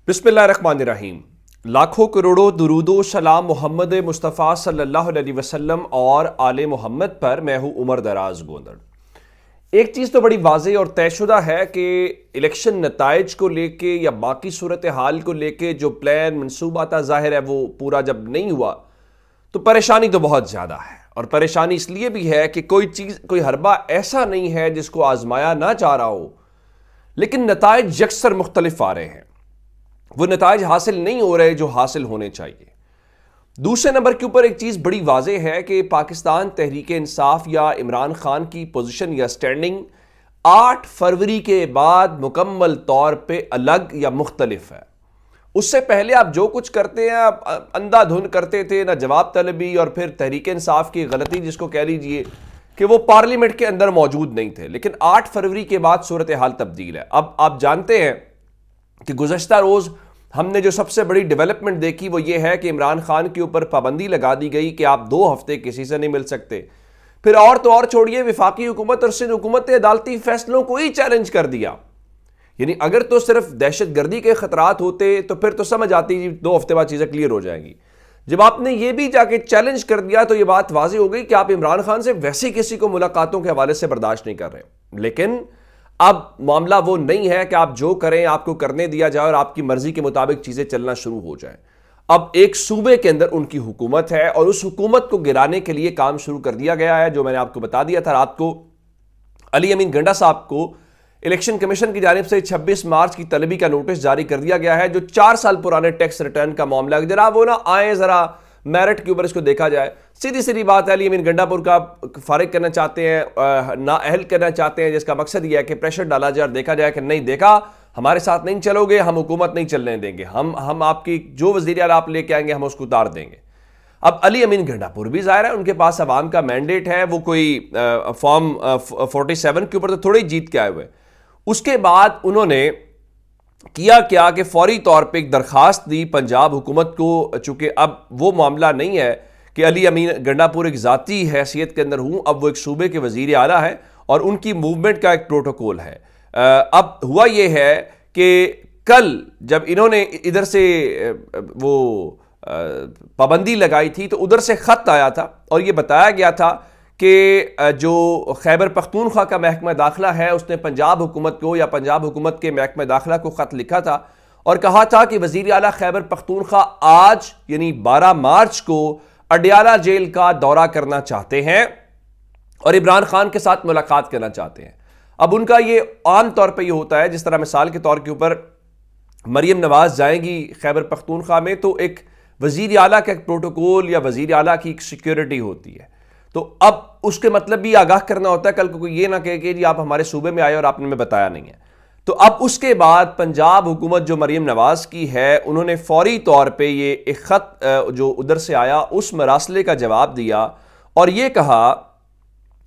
बिस्मिल्लाहिर्रहमानिर्रहीम। लाखों करोड़ों दुरूदो सलाम मोहम्मद मुस्तफ़ा सल्लल्लाहु अलैहि वसल्लम और आले मोहम्मद पर। मैं हूं उमर दराज गोंदड़। एक चीज़ तो बड़ी वाज़ेह और तयशुदा है कि इलेक्शन नताइज को लेके या बाकी सूरत हाल को लेके जो प्लान मनसूबा था, ज़ाहिर है वो पूरा जब नहीं हुआ तो परेशानी तो बहुत ज़्यादा है। और परेशानी इसलिए भी है कि कोई चीज़, कोई हरबा ऐसा नहीं है जिसको आजमाया ना चाह रहा हो, लेकिन नताइज यकसर मुख्तलिफ आ रहे हैं। वो नताइज हासिल नहीं हो रहे जो हासिल होने चाहिए। दूसरे नंबर के ऊपर एक चीज़ बड़ी वाज़ेह है कि पाकिस्तान तहरीक इंसाफ या इमरान खान की पोजीशन या स्टैंडिंग 8 फरवरी के बाद मुकम्मल तौर पे अलग या मुख्तलिफ है। उससे पहले आप जो कुछ करते हैं, आप अंधाधुन करते थे, ना जवाब तलबी और फिर तहरीक इंसाफ की गलती जिसको कह लीजिए कि वो पार्लियामेंट के अंदर मौजूद नहीं थे। लेकिन 8 फरवरी के बाद सूरत हाल तब्दील है। अब आप जानते हैं कि गुज़श्ता रोज़ हमने जो सबसे बड़ी डेवलपमेंट देखी वो ये है कि इमरान खान के ऊपर पाबंदी लगा दी गई कि आप 2 हफ्ते किसी से नहीं मिल सकते। फिर और तो और छोड़िए, वफाकी हुकूमत और सिंध हुकूमत ने अदालती फैसलों को ही चैलेंज कर दिया। यानी अगर तो सिर्फ दहशतगर्दी के खतरात होते तो फिर तो समझ आती 2 हफ्ते बाद चीज़ें क्लियर हो जाएंगी। जब आपने ये भी जाके चैलेंज कर दिया तो ये बात वाज़ेह हो गई कि आप इमरान खान से वैसे किसी को मुलाकातों के हवाले से बर्दाश्त नहीं कर रहे। लेकिन अब मामला वो नहीं है कि आप जो करें आपको करने दिया जाए और आपकी मर्जी के मुताबिक चीजें चलना शुरू हो जाए। अब एक सूबे के अंदर उनकी हुकूमत है और उस हुकूमत को गिराने के लिए काम शुरू कर दिया गया है। जो मैंने आपको बता दिया था रात को, अली अमीन गंडा साहब को इलेक्शन कमीशन की जानिब से 26 मार्च की तलबी का नोटिस जारी कर दिया गया है। जो 4 साल पुराने टैक्स रिटर्न का मामला है, जरा वो ना आए, जरा मेरिट के ऊपर इसको देखा जाए। सीधी सीधी बात है, अली अमीन गंडापुर का फारिग करना चाहते हैं, ना अहल करना चाहते हैं, जिसका मकसद यह है कि प्रेशर डाला जाए और देखा जाए कि नहीं देखा, हमारे साथ नहीं चलोगे, हम हुकूमत नहीं चलने देंगे, हम आपकी जो वज़ीर आला आप लेके आएंगे हम उसको उतार देंगे। अब अली अमीन गंडापुर भी ज़ाहिर है उनके पास अवाम का मैंडेट है, वो कोई फॉर्म 47 के ऊपर तो थोड़े ही जीत के आए हुए। उसके बाद उन्होंने किया क्या कि फौरी तौर पे एक दरखास्त दी पंजाब हुकूमत को, चूंकि अब वो मामला नहीं है कि अली अमीन गंडापुर एक ज़ाती हैसियत के अंदर हूँ, अब वो एक सूबे के वज़ीर आला है और उनकी मूवमेंट का एक प्रोटोकॉल है। अब हुआ ये है कि कल जब इन्होंने इधर से वो पाबंदी लगाई थी तो उधर से ख़त आया था और ये बताया गया था कि जो खैबर पख्तूनख्वा का महकमा दाखिला है उसने पंजाब हुकूमत को या पंजाब हुकूमत के महकमा दाखिला को ख़त लिखा था और कहा था कि वज़ीर आला खैबर पख्तूनख्वा आज यानी 12 मार्च को अडियाला जेल का दौरा करना चाहते हैं और इमरान खान के साथ मुलाकात करना चाहते हैं। अब उनका ये आम तौर पर यह होता है, जिस तरह मिसाल के तौर के ऊपर मरियम नवाज जाएंगी खैबर पख्तूनख्वा में तो एक वज़ीर आला का एक प्रोटोकॉल या वज़ीर आला की एक सिक्योरिटी होती है। तो अब उसके मतलब भी आगाह करना होता है, कल को कोई ये ना कहे कि जी आप हमारे सूबे में आए और आपने हमें बताया नहीं है। तो अब उसके बाद पंजाब हुकूमत जो मरियम नवाज की है उन्होंने फौरी तौर पे ये एक ख़त जो उधर से आया उस मरासले का जवाब दिया और ये कहा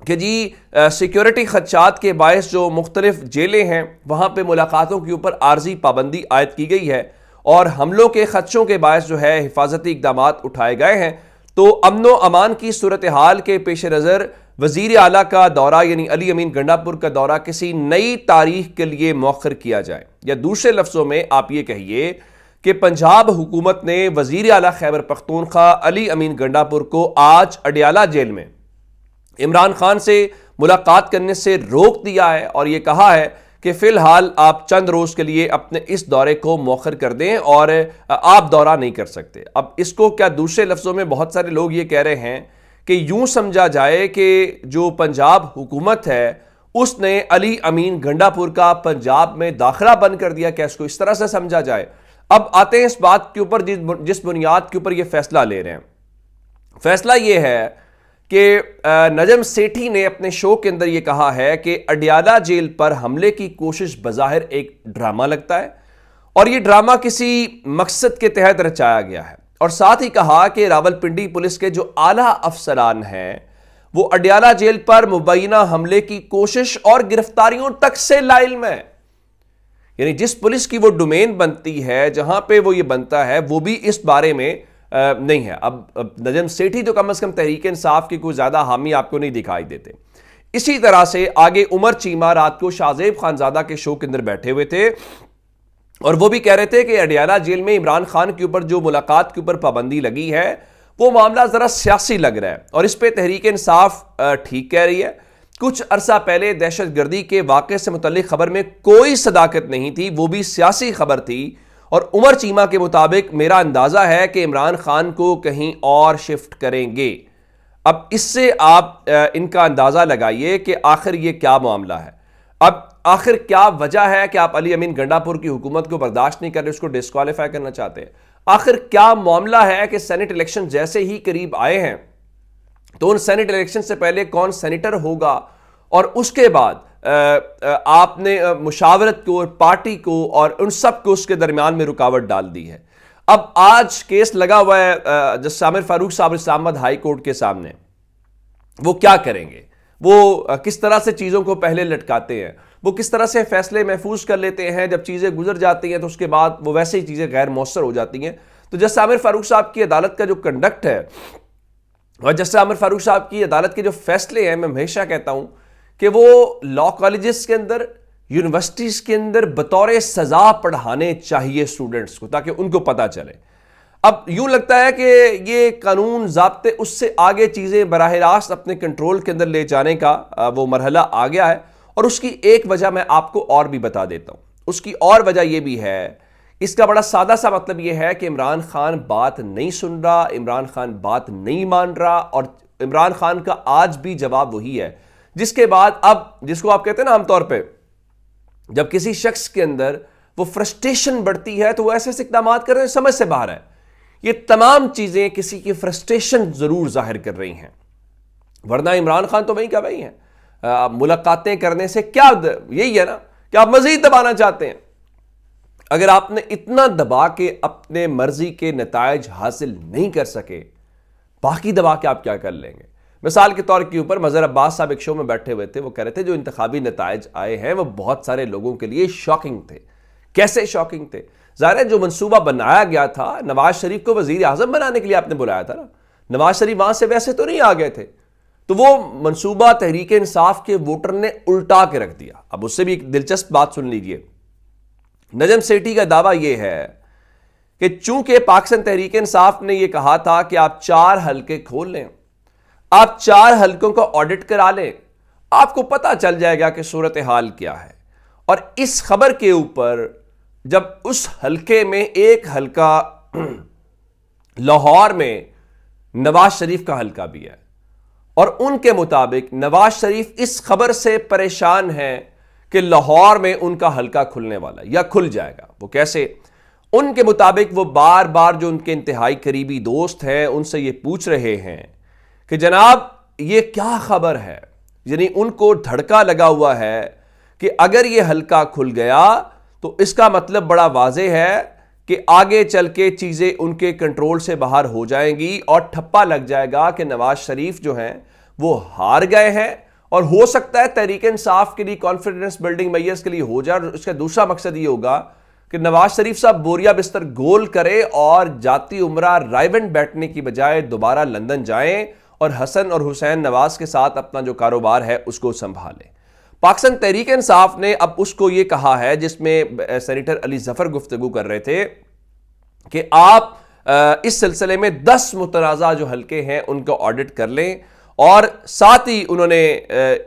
कि जी सिक्योरिटी खदशात के बायस जो मुख्तलिफ जेलें हैं वहाँ पर मुलाकातों के ऊपर आर्जी पाबंदी आयद की गई है और हमलों के खदशों के बायस जो है हिफाजती इक़दाम उठाए गए हैं। तो अमन व अमान की सूरत हाल के पेश नज़र वज़ीर आला का दौरा यानी अली अमीन गंडापुर का दौरा किसी नई तारीख के लिए मौखर किया जाए, या दूसरे लफ्ज़ों में आप ये कहिए कि पंजाब हुकूमत ने वज़ीर आला खैबर पख्तूनख्वा अली अमीन गंडापुर को आज अडियाला जेल में इमरान खान से मुलाकात करने से रोक दिया है और ये कहा है कि फ़िलहाल आप चंद रोज़ के लिए अपने इस दौरे को मौखर कर दें और आप दौरा नहीं कर सकते। अब इसको क्या दूसरे लफ्ज़ों में बहुत सारे लोग ये कह रहे हैं कि यूं समझा जाए कि जो पंजाब हुकूमत है उसने अली अमीन गंडापुर का पंजाब में दाखिला बंद कर दिया, क्या इसको इस तरह से समझा जाए। अब आते हैं इस बात के ऊपर जिस बुनियाद के ऊपर ये फैसला ले रहे हैं। फैसला ये है कि नजम सेठी ने अपने शो के अंदर यह कहा है कि अडियाला जेल पर हमले की कोशिश बज़ाहिर एक ड्रामा लगता है और यह ड्रामा किसी मकसद के तहत रचाया गया है और साथ ही कहा कि रावलपिंडी पुलिस के जो आला अफसरान हैं वो अडियाला जेल पर मुबैना हमले की कोशिश और गिरफ्तारियों तक से लाइल्म है। यानी जिस पुलिस की वो डोमेन बनती है, जहां पे वो ये बनता है, वो भी इस बारे में नहीं है। अब नजम सेठी तो कम से कम तहरीक इंसाफ की कोई ज्यादा हामी आपको नहीं दिखाई देते। इसी तरह से आगे उमर चीमा रात को शाहजेब खानजादा के शो के अंदर बैठे हुए थे और वो भी कह रहे थे कि अडियाला जेल में इमरान खान के ऊपर जो मुलाकात के ऊपर पाबंदी लगी है वो मामला जरा सियासी लग रहा है और इस पर तहरीक इंसाफ ठीक कह रही है। कुछ अरसा पहले दहशतगर्दी के वाक़े से मुतल्लिक खबर में कोई सदाकत नहीं थी, वो भी सियासी खबर थी। और उमर चीमा के मुताबिक मेरा अंदाजा है कि इमरान खान को कहीं और शिफ्ट करेंगे। अब इससे आप इनका अंदाजा लगाइए कि आखिर ये क्या मामला है। अब आखिर क्या वजह है कि आप अली अमीन गंडापुर की हुकूमत को बर्दाश्त नहीं कर रहे, उसको डिस्क्वालीफाई करना चाहते हैं। आखिर क्या मामला है कि सेनेट इलेक्शन जैसे ही करीब आए हैं तो उन सेनेट इलेक्शन से पहले कौन सेनेटर होगा और उसके बाद आपने मुशावरत को और पार्टी को और उन सब को उसके दरमियान में रुकावट डाल दी है। अब आज केस लगा हुआ है जस्टिस आमिर फारूक साहब इस्लामाबाद हाई कोर्ट के सामने। वो क्या करेंगे, वो किस तरह से चीज़ों को पहले लटकाते हैं, वो किस तरह से फैसले महफूज कर लेते हैं, जब चीज़ें गुजर जाती हैं तो उसके बाद वो वैसे ही चीज़ें गैर मौसर हो जाती हैं। तो जस्टिस आमिर फारूक साहब की अदालत का जो कंडक्ट है और जस्टिस आमिर फारूक साहब की अदालत के जो फैसले हैं, मैं हमेशा कहता हूं कि वो लॉ कॉलेजेस के अंदर, यूनिवर्सिटीज के अंदर बतौर सजा पढ़ाने चाहिए स्टूडेंट्स को, ताकि उनको पता चले। अब यूं लगता है कि ये कानून ज़ाब्ते उससे आगे चीज़ें बराह रास्त अपने कंट्रोल के अंदर ले जाने का वो मरहला आ गया है। और उसकी एक वजह मैं आपको और भी बता देता हूं। उसकी और वजह यह भी है, इसका बड़ा सादा सा मतलब यह है कि इमरान खान बात नहीं सुन रहा, इमरान खान बात नहीं मान रहा और इमरान खान का आज भी जवाब वही है। जिसके बाद अब जिसको आप कहते हैं ना आमतौर पे, जब किसी शख्स के अंदर वो फ्रस्ट्रेशन बढ़ती है तो वो ऐसे ऐसे इकदाम कर रहे हैं समझ से बाहर है। ये तमाम चीजें किसी की फ्रस्ट्रेशन जरूर जाहिर कर रही हैं, वरना इमरान खान तो वही का वही है। मुलाकातें करने से क्या यही है ना कि आप मजीद दबाना चाहते हैं। अगर आपने इतना दबा के अपने मर्जी के नतायज हासिल नहीं कर सके, बाकी दबा के आप क्या कर लेंगे। मिसाल के तौर के ऊपर मजहर अब्बास साहब एक शो में बैठे हुए थे, वो कह रहे थे जो इंतखाबी नतायज आए हैं वो बहुत सारे लोगों के लिए शॉकिंग थे। कैसे शॉकिंग थे? ज़ाहिर है जो मंसूबा बनाया गया था, नवाज शरीफ को वजीर आजम बनाने के लिए आपने बुलाया था ना, नवाज शरीफ वहां से वैसे तो नहीं आ गए थे, तो वो मंसूबा तहरीक इंसाफ के वोटर ने उल्टा के रख दिया। अब उससे भी एक दिलचस्प बात सुन लीजिए। नजम सेठी का दावा यह है कि चूंकि पाकिस्तान तहरीक इंसाफ ने यह कहा था कि आप 4 हलके खोल लें, आप 4 हलकों का ऑडिट करा लें, आपको पता चल जाएगा कि सूरत हाल क्या है। और इस खबर के ऊपर जब उस हलके में एक हलका लाहौर में नवाज शरीफ का हलका भी है और उनके मुताबिक नवाज शरीफ इस खबर से परेशान है कि लाहौर में उनका हलका खुलने वाला या खुल जाएगा। वो कैसे? उनके मुताबिक वो बार बार जो उनके इंतहाई करीबी दोस्त हैं उनसे ये पूछ रहे हैं कि जनाब ये क्या खबर है। यानी उनको धड़का लगा हुआ है कि अगर ये हलका खुल गया तो इसका मतलब बड़ा वाज़े है कि आगे चल के चीज़ें उनके कंट्रोल से बाहर हो जाएंगी और ठप्पा लग जाएगा कि नवाज शरीफ जो हैं वो हार गए हैं। और हो सकता है तहरीक इंसाफ के लिए कॉन्फिडेंस बिल्डिंग मैयर्स के लिए हो जाए। और इसका दूसरा मकसद ये होगा कि नवाज शरीफ साहब बोरिया बिस्तर गोल करे और जाती उम्रा रायवेंड बैठने की बजाय दोबारा लंदन जाएं और हसन और हुसैन नवाज के साथ अपना जो कारोबार है उसको संभालें। पाकिस्तान तहरीक इंसाफ ने अब उसको ये कहा है, जिसमें सेनेटर अली जफर गुफ्तगू कर रहे थे कि आप इस सिलसिले में 10 मुतनाज़ा जो हलके हैं उनको ऑडिट कर लें। और साथ ही उन्होंने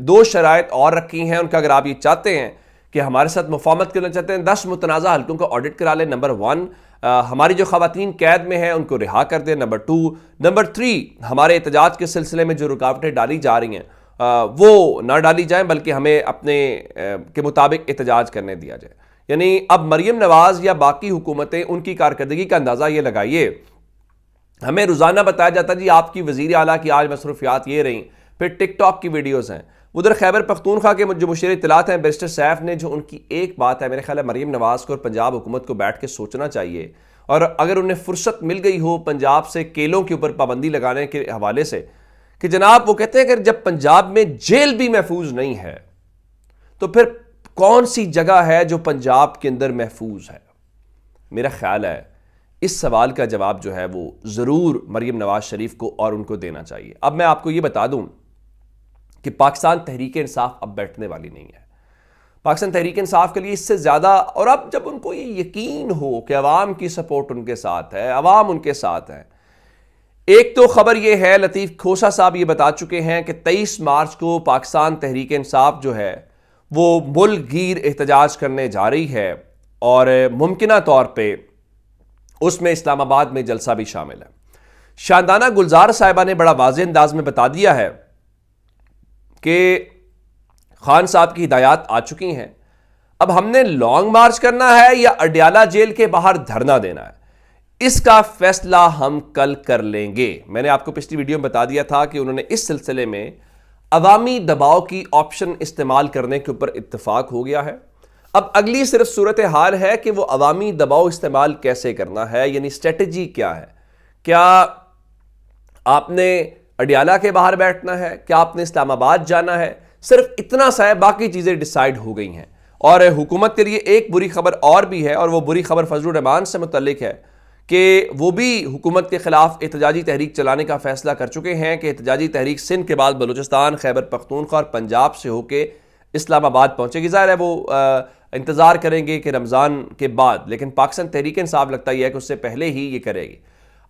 2 शराइत और रखी हैं उनका, अगर आप ये चाहते हैं कि हमारे साथ मुफाहमत करना चाहते हैं 10 मुतनाज़ा हलकों का ऑडिट करा लें। नंबर 1, हमारी जो ख़वातीन कैद में हैं उनको रिहा कर दें। नंबर 2, नंबर 3, हमारे एहतजाज के सिलसिले में जो रुकावटें डाली जा रही हैं वो ना डाली जाएं, बल्कि हमें अपने के मुताबिक एहतजाज करने दिया जाए। यानी अब मरीम नवाज या बाकी हुकूमतें उनकी कारकर्दगी का अंदाज़ा ये लगाइए। हमें रोज़ाना बताया जाता है जी आपकी वज़ीर आला की आज मसरूफियात ये रहीं, फिर टिकटॉक की वीडियोज़ हैं। उधर खैबर पख्तूनख्वा के जो मुशीर इत्तलात हैं बैरिस्टर सैफ ने, जो उनकी एक बात है, मेरे ख्याल है मरीम नवाज को और पंजाब हुकूमत को बैठ के सोचना चाहिए। और अगर उन्हें फुर्सत मिल गई हो पंजाब से केलों के ऊपर पाबंदी लगाने के हवाले से, कि जनाब वो कहते हैं कि जब पंजाब में जेल भी महफूज नहीं है तो फिर कौन सी जगह है जो पंजाब के अंदर महफूज है। मेरा ख्याल है इस सवाल का जवाब जो है वो ज़रूर मरीम नवाज शरीफ को और उनको देना चाहिए। अब मैं आपको ये बता दूं कि पाकिस्तान तहरीक इंसाफ अब बैठने वाली नहीं है। पाकिस्तान तहरीक इंसाफ के लिए इससे ज़्यादा, और अब जब उनको ये यकीन हो कि अवाम की सपोर्ट उनके साथ है, अवाम उनके साथ है। एक तो खबर ये है, लतीफ़ खोसा साहब ये बता चुके हैं कि 23 मार्च को पाकिस्तान तहरीक इंसाफ जो है वो मुल्क गिर एहतजाज करने जा रही है और मुमकिना तौर पे उसमें इस्लामाबाद में जलसा भी शामिल है। शानदाना गुलजार साहिबा ने बड़ा वाज़ेह अंदाज में बता दिया है कि खान साहब की हिदायत आ चुकी हैं, अब हमने लॉन्ग मार्च करना है या अडयाला जेल के बाहर धरना देना है, इसका फैसला हम कल कर लेंगे। मैंने आपको पिछली वीडियो में बता दिया था कि उन्होंने इस सिलसिले में अवामी दबाव की ऑप्शन इस्तेमाल करने के ऊपर इत्तेफाक हो गया है। अब अगली सिर्फ सूरत हाल है कि वो अवामी दबाव इस्तेमाल कैसे करना है, यानी स्ट्रेटजी क्या है। क्या आपने अडयाला के बाहर बैठना है, क्या आपने इस्लामाबाद जाना है, सिर्फ इतना सा है, बाकी चीज़ें डिसाइड हो गई हैं। और हुकूमत के लिए एक बुरी खबर और भी है, और वो बुरी खबर फजलुर रहमान से मुतल्लिक है कि वो भी हुकूमत के खिलाफ एहतजाजी तहरीक चलाने का फैसला कर चुके हैं कि एहतजाजी तहरीक सिंध के बाद बलूचिस्तान, खैबर पख्तूनख्वा और पंजाब से होके इस्लामाबाद पहुंचेगी। ज़ाहिर है वो इंतज़ार करेंगे कि रमज़ान के बाद, लेकिन पाकिस्तान तहरीक इंसाफ लगता ही है कि उससे पहले ही ये करेगी।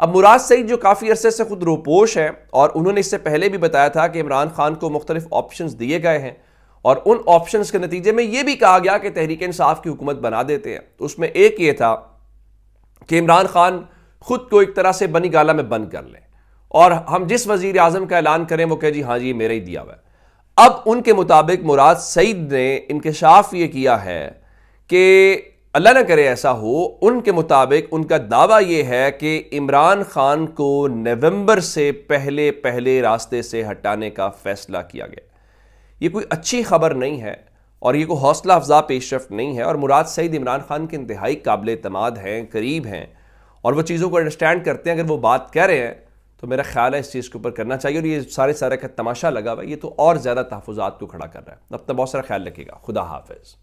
अब मुराद सईद जो काफ़ी अरसे से खुद रोपोश हैं, और उन्होंने इससे पहले भी बताया था कि इमरान खान को मुख्तलिफ ऑप्शंस दिए गए हैं, और उन ऑप्शंस के नतीजे में यह भी कहा गया कि तहरीक इंसाफ की हुकूमत बना देते हैं। तो उसमें एक ये था कि इमरान खान खुद को एक तरह से बनी गाला में बंद कर लें, और हम जिस वजीर आजम का ऐलान करें वो कहे जी हाँ जी मेरा ही दिया हुआ है। अब उनके मुताबिक मुराद सईद ने इंकशाफ ये किया है कि अल्लाह न करे ऐसा हो, उनके मुताबिक उनका दावा यह है कि इमरान खान को नवंबर से पहले पहले रास्ते से हटाने का फैसला किया गया। ये कोई अच्छी खबर नहीं है और ये कोई हौसला अफजा पेशरफ नहीं है, और मुराद सईद इमरान खान के इंतहाई काबिल एतमाद हैं, करीब हैं, और वो चीज़ों को अंडरस्टैंड करते हैं। अगर वो बात कह रहे हैं तो मेरा ख्याल है इस चीज़ के ऊपर करना चाहिए, और ये सारे का तमाशा लगा हुआ है, ये तो और ज़्यादा तहफ़्फ़ुज़ात को खड़ा कर रहा है। अपना बहुत सारा ख्याल रखिएगा। खुदा हाफिज़।